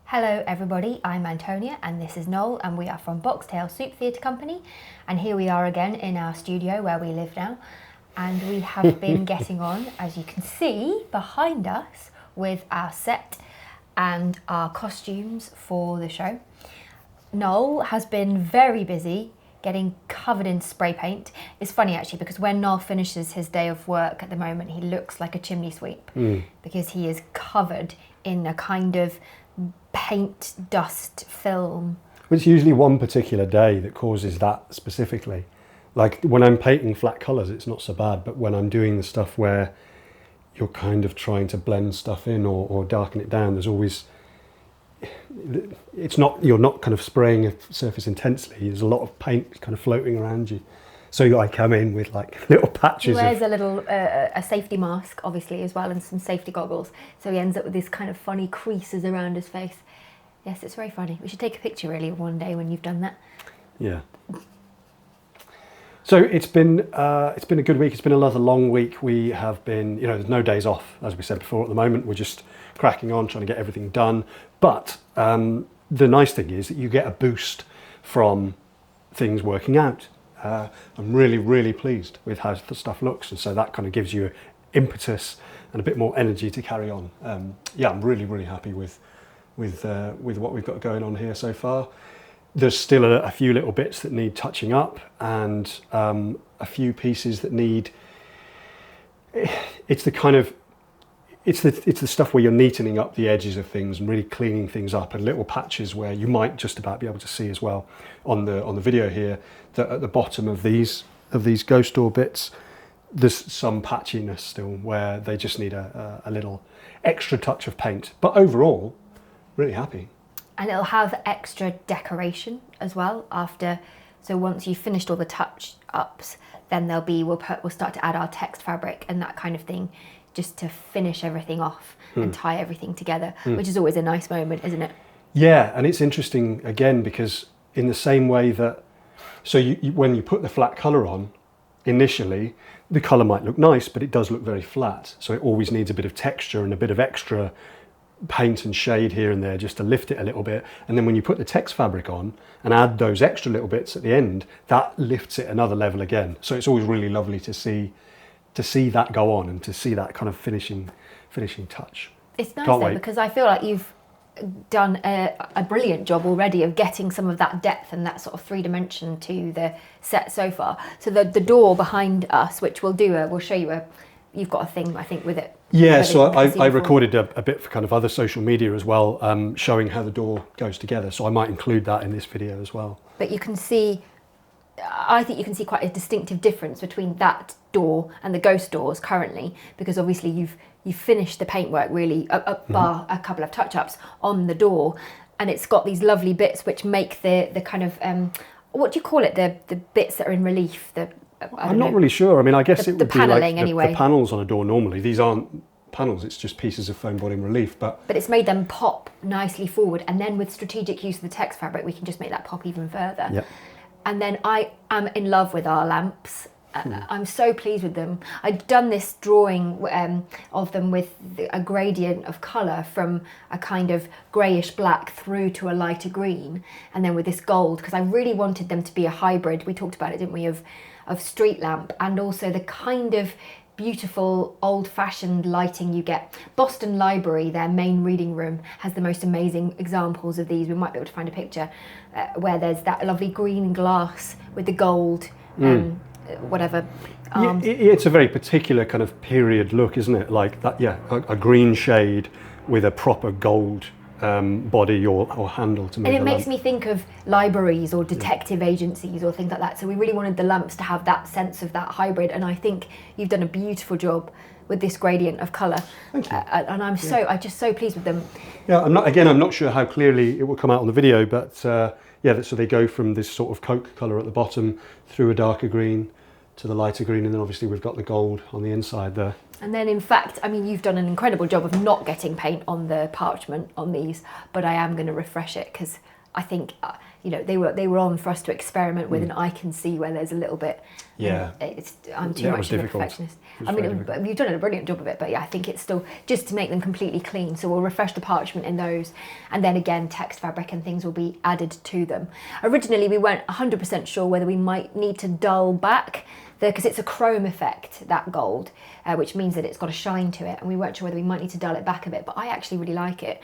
Hello everybody, I'm Antonia and this is Noel and we are from Boxtail Soup Theatre Company, and here we are again in our studio where we live now, and we have been getting on, as you can see behind us, with our set and our costumes for the show. Noel has been very busy getting covered in spray paint. It's funny actually because when Noel finishes his day of work at the moment, he looks like a chimney sweep because he is covered in a kind of paint dust film. It's usually one particular day that causes that specifically. Like when I'm painting flat colours, it's not so bad, but when I'm doing the stuff where you're kind of trying to blend stuff in or darken it down, there's always, you're not kind of spraying a surface intensely, there's a lot of paint kind of floating around you. So I come in with like little patches. He wears a little a safety mask, obviously, as well, and some safety goggles. So he ends up with these kind of funny creases around his face. Yes, it's very funny. We should take a picture really one day when you've done that. Yeah. So it's been a good week. It's been another long week. We have been, there's no days off, as we said before. At the moment, we're just cracking on, trying to get everything done. But the nice thing is that you get a boost from things working out. I'm really, really pleased with how the stuff looks, and so that kind of gives you impetus and a bit more energy to carry on. I'm really, really happy with what we've got going on here so far. There's still a few little bits that need touching up, and a few pieces that need. It's the stuff where you're neatening up the edges of things and really cleaning things up, and little patches where you might just about be able to see as well on the video here that at the bottom of these ghost door bits, there's some patchiness still where they just need a little extra touch of paint. But overall, really happy. And it'll have extra decoration as well after. So once you've finished all the touch-ups, then we'll start to add our text fabric and that kind of thing, just to finish everything off and tie everything together, which is always a nice moment, isn't it? Yeah, and it's interesting again because in the same way that, so when you put the flat colour on, initially the colour might look nice, but it does look very flat. So it always needs a bit of texture and a bit of extra paint and shade here and there just to lift it a little bit. And then when you put the text fabric on and add those extra little bits at the end, that lifts it another level again. So it's always really lovely to see that go on and to see that kind of finishing touch. It's nice though, because I feel like you've done a brilliant job already of getting some of that depth and that sort of 3 dimension to the set so far. So the door behind us, which we'll show you you've got a thing I think with it. Yeah, so I recorded a bit for kind of other social media as well, showing how the door goes together. So I might include that in this video as well. But you can see, I think you can see quite a distinctive difference between that door and the ghost doors currently, because obviously you've finished the paintwork really, bar a couple of touch-ups on the door, and it's got these lovely bits which make the kind of, what do you call it, the bits that are in relief? I'm not really sure. I mean, I guess it would be like anyway. The panels on a door normally. These aren't panels, it's just pieces of foam bottom relief. But it's made them pop nicely forward, and then with strategic use of the text fabric, we can just make that pop even further. Yep. And then I am in love with our lamps. I'm so pleased with them. I'd done this drawing of them with a gradient of colour from a kind of greyish black through to a lighter green, and then with this gold, because I really wanted them to be a hybrid. We talked about it, didn't we, of street lamp and also the kind of beautiful old-fashioned lighting you get. Boston Library, their main reading room, has the most amazing examples of these. We might be able to find a picture where there's that lovely green glass with the gold whatever arms. It's a very particular kind of period look, isn't it? Like that, a green shade with a proper gold body or handle to move. And it makes me think of libraries or detective agencies or things like that. So we really wanted the lamps to have that sense of that hybrid, and I think you've done a beautiful job with this gradient of colour. Thank you. And I'm just so pleased with them. Yeah, I'm not sure how clearly it will come out on the video, but so they go from this sort of coke colour at the bottom through a darker green to the lighter green, and then obviously we've got the gold on the inside there. And then in fact, I mean, you've done an incredible job of not getting paint on the parchment on these, but I am going to refresh it because I think they were on for us to experiment with, and I can see where there's a little bit. Yeah. I'm too much of a perfectionist. I mean, you've done a brilliant job of it, but yeah, I think it's still just to make them completely clean. So we'll refresh the parchment in those, and then again, text fabric and things will be added to them. Originally, we weren't 100% sure whether we might need to dull back because it's a chrome effect, that gold, which means that it's got a shine to it, and we weren't sure whether we might need to dull it back a bit. But I actually really like it.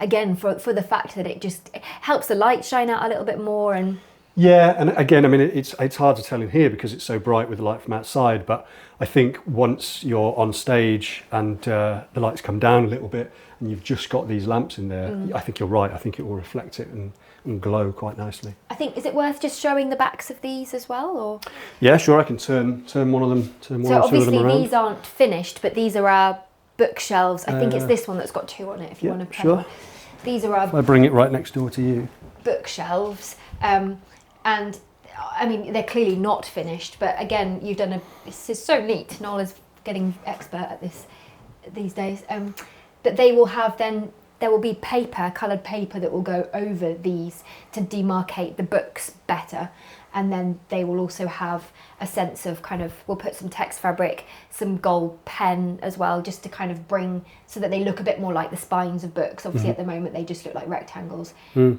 Again, for the fact that it just helps the light shine out a little bit more. And yeah, and again, I mean, it's hard to tell in here because it's so bright with the light from outside, but I think once you're on stage and the lights come down a little bit and you've just got these lamps in there, I think you're right. I think it will reflect it and glow quite nicely. I think, is it worth just showing the backs of these as well, or? Yeah, sure, I can turn one of them, turn one or two of them around. So obviously these aren't finished, but these are our bookshelves. I think it's this one that's got two on it, if you want to. Sure. These are our. I bring it right next door to you. Bookshelves, and I mean they're clearly not finished, but again, you've done this is so neat. Noel is getting expert at this these days. But they will have then. There will be coloured paper that will go over these to demarcate the books better. And then they will also have a sense of we'll put some text fabric, some gold pen as well, just to kind of bring, so that they look a bit more like the spines of books. Obviously at the moment they just look like rectangles,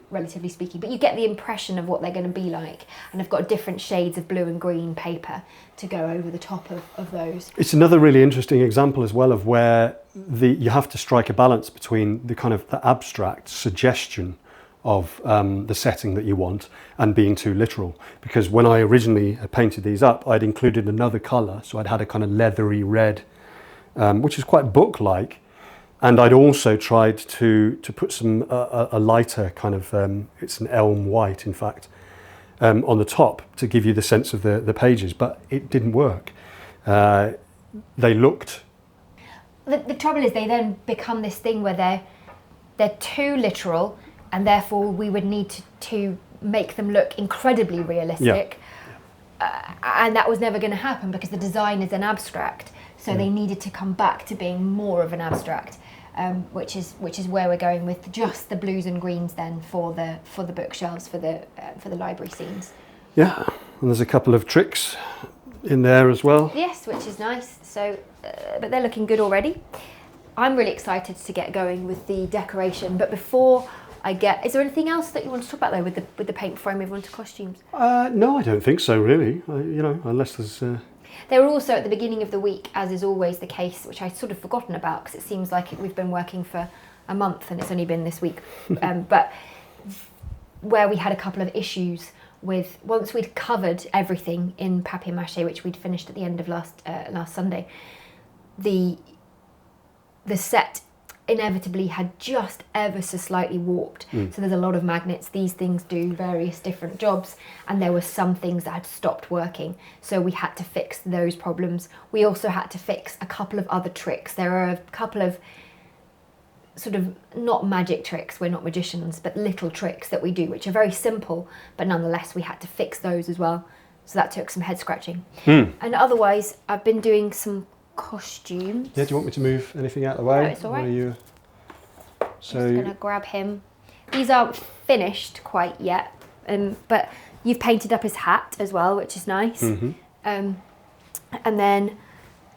relatively speaking. But you get the impression of what they're going to be like. And I've got different shades of blue and green paper to go over the top of those. It's another really interesting example as well of where you have to strike a balance between the abstract suggestion of the setting that you want and being too literal. Because when I originally painted these up, I'd included another colour, so I'd had a kind of leathery red, which is quite book-like, and I'd also tried to put some a lighter kind of it's an elm white in fact on the top to give you the sense of the pages, but it didn't work. They looked. The trouble is they then become this thing where they're too literal, and therefore we would need to make them look incredibly realistic. Yeah. And that was never going to happen because the design is an abstract. So they needed to come back to being more of an abstract, which is where we're going with just the blues and greens then for the bookshelves, for the library scenes. Yeah, and there's a couple of tricks in there as well. Yes, which is nice. So, but they're looking good already. I'm really excited to get going with the decoration, but before is there anything else that you want to talk about though with the paint before I move on to costumes? No, I don't think so really. Unless there's. They were also at the beginning of the week, as is always the case, which I'd sort of forgotten about because it seems like we've been working for a month and it's only been this week. But where we had a couple of issues with, once we'd covered everything in papier-mâché, which we'd finished at the end of last Sunday, the set inevitably had just ever so slightly warped. So there's a lot of magnets. These things do various different jobs, and there were some things that had stopped working. So we had to fix those problems. We also had to fix a couple of other tricks. There are a couple of sort of not magic tricks, we're not magicians, but little tricks that we do, which are very simple, but nonetheless we had to fix those as well. So that took some head scratching. And otherwise, I've been doing some costumes. Yeah, do you want me to move anything out of the way? No, it's all right. So just going to grab him. These aren't finished quite yet, but you've painted up his hat as well, which is nice. And then,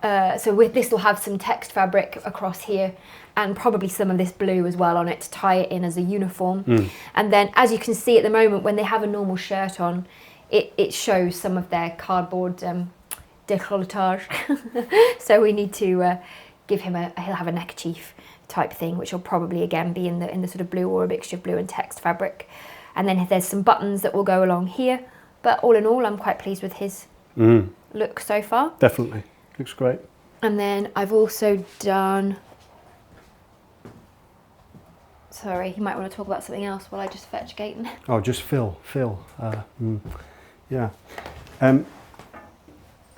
so with this will have some text fabric across here and probably some of this blue as well on it to tie it in as a uniform. And then, as you can see at the moment, when they have a normal shirt on, it shows some of their cardboard décolletage. So we need to give him he'll have a neckerchief type thing, which will probably again be in the sort of blue or a mixture of blue and text fabric. And then there's some buttons that will go along here. But all in all, I'm quite pleased with his look so far. Definitely, looks great. And then I've also done. Sorry, you might want to talk about something else while I just fetch Gayton. Oh, just Phil. Yeah.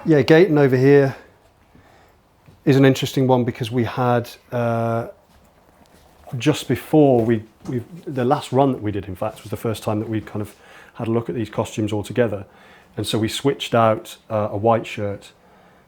Yeah, Gayton over here is an interesting one because we had just before the last run that we did, in fact, was the first time that we kind of had a look at these costumes all together, and so we switched out a white shirt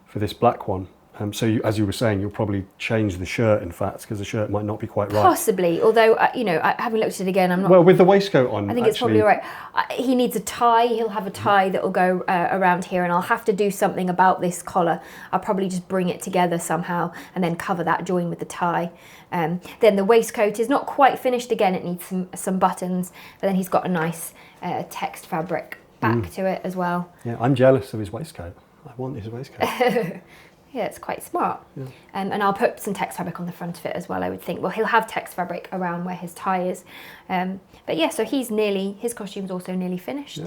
for this black one, So as you were saying, you'll probably change the shirt, in fact, because the shirt might not be quite right. Possibly, although, having looked at it again, I'm not... Well, with the waistcoat on, I think it's probably all right. He needs a tie. He'll have a tie that will go around here, and I'll have to do something about this collar. I'll probably just bring it together somehow and then cover that join with the tie. Then the waistcoat is not quite finished again. It needs some buttons, but then he's got a nice text fabric back to it as well. Yeah, I'm jealous of his waistcoat. I want his waistcoat. Yeah, it's quite smart. Yeah. And I'll put some text fabric on the front of it as well, I would think. Well, he'll have text fabric around where his tie is. But yeah, so his costume's also nearly finished. Yeah.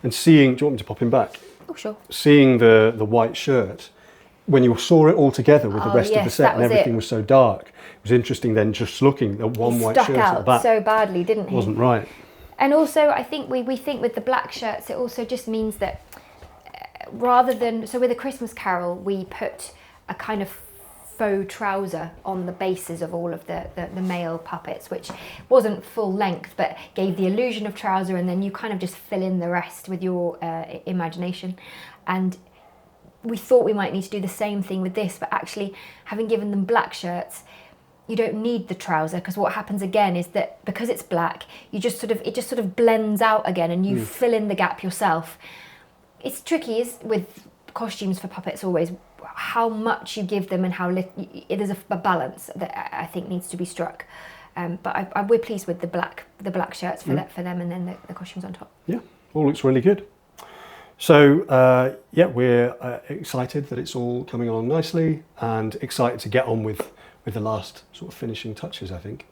And seeing, do you want me to pop him back? Oh, sure. Seeing the white shirt, when you saw it all together with the rest of the set and everything was so dark, it was interesting then just looking at one white shirt at the back. Stuck out so badly, didn't he? Wasn't right. And also, I think we think with the black shirts, it also just means that rather than, so with A Christmas Carol, we put a kind of faux trouser on the bases of all of the male puppets, which wasn't full length, but gave the illusion of trouser, and then you kind of just fill in the rest with your imagination. And we thought we might need to do the same thing with this, but actually, having given them black shirts, you don't need the trouser, because what happens again is that because it's black, it just sort of blends out again, and you fill in the gap yourself. It's tricky with costumes for puppets always, how much you give them and how little. There's a balance that I think needs to be struck. But we're pleased with the black shirts for them, and then the costumes on top. Yeah, all looks really good. So yeah, we're excited that it's all coming along nicely, and excited to get on with the last sort of finishing touches, I think.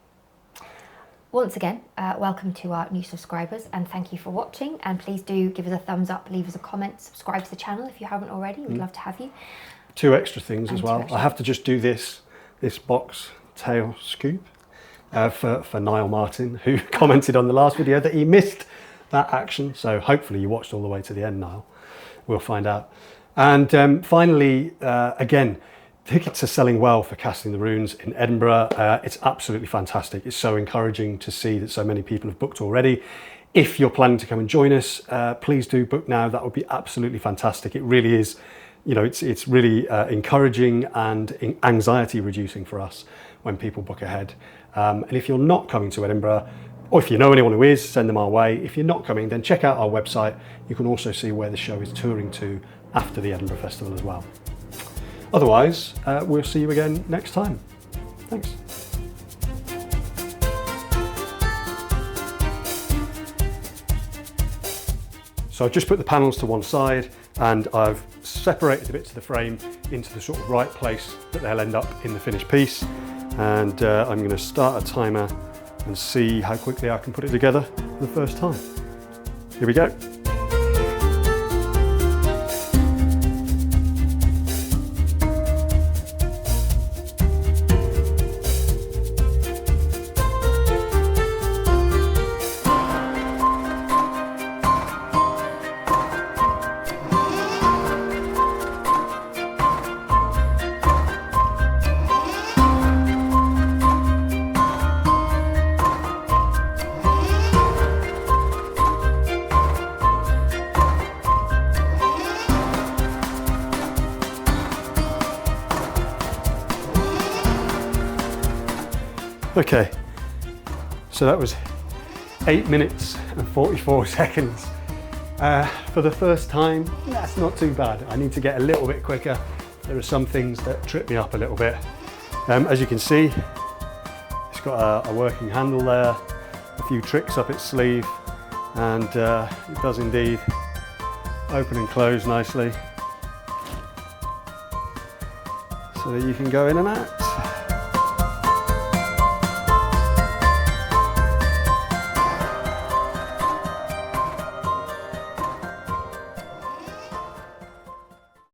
Once again, welcome to our new subscribers, and thank you for watching, and please do give us a thumbs up, leave us a comment, subscribe to the channel if you haven't already. We'd love to have you. 2 extra things as well. I have to just do this box tail scoop for Niall Martin, who commented on the last video that he missed that action, so hopefully you watched all the way to the end, Niall. We'll find out. And finally, again, tickets are selling well for Casting the Runes in Edinburgh. It's absolutely fantastic. It's so encouraging to see that so many people have booked already. If you're planning to come and join us, please do book now. That would be absolutely fantastic. It really is, it's really encouraging and anxiety reducing for us when people book ahead. And if you're not coming to Edinburgh, or if you know anyone who is, send them our way. If you're not coming, then check out our website. You can also see where the show is touring to after the Edinburgh Festival as well. Otherwise, we'll see you again next time. Thanks. So I've just put the panels to one side, and I've separated the bits of the frame into the sort of right place that they'll end up in the finished piece. And I'm going to start a timer and see how quickly I can put it together for the first time. Here we go. Okay, so that was 8 minutes and 44 seconds. For the first time, that's not too bad. I need to get a little bit quicker. There are some things that trip me up a little bit. As you can see, it's got a working handle there, a few tricks up its sleeve, and it does indeed open and close nicely so that you can go in and out.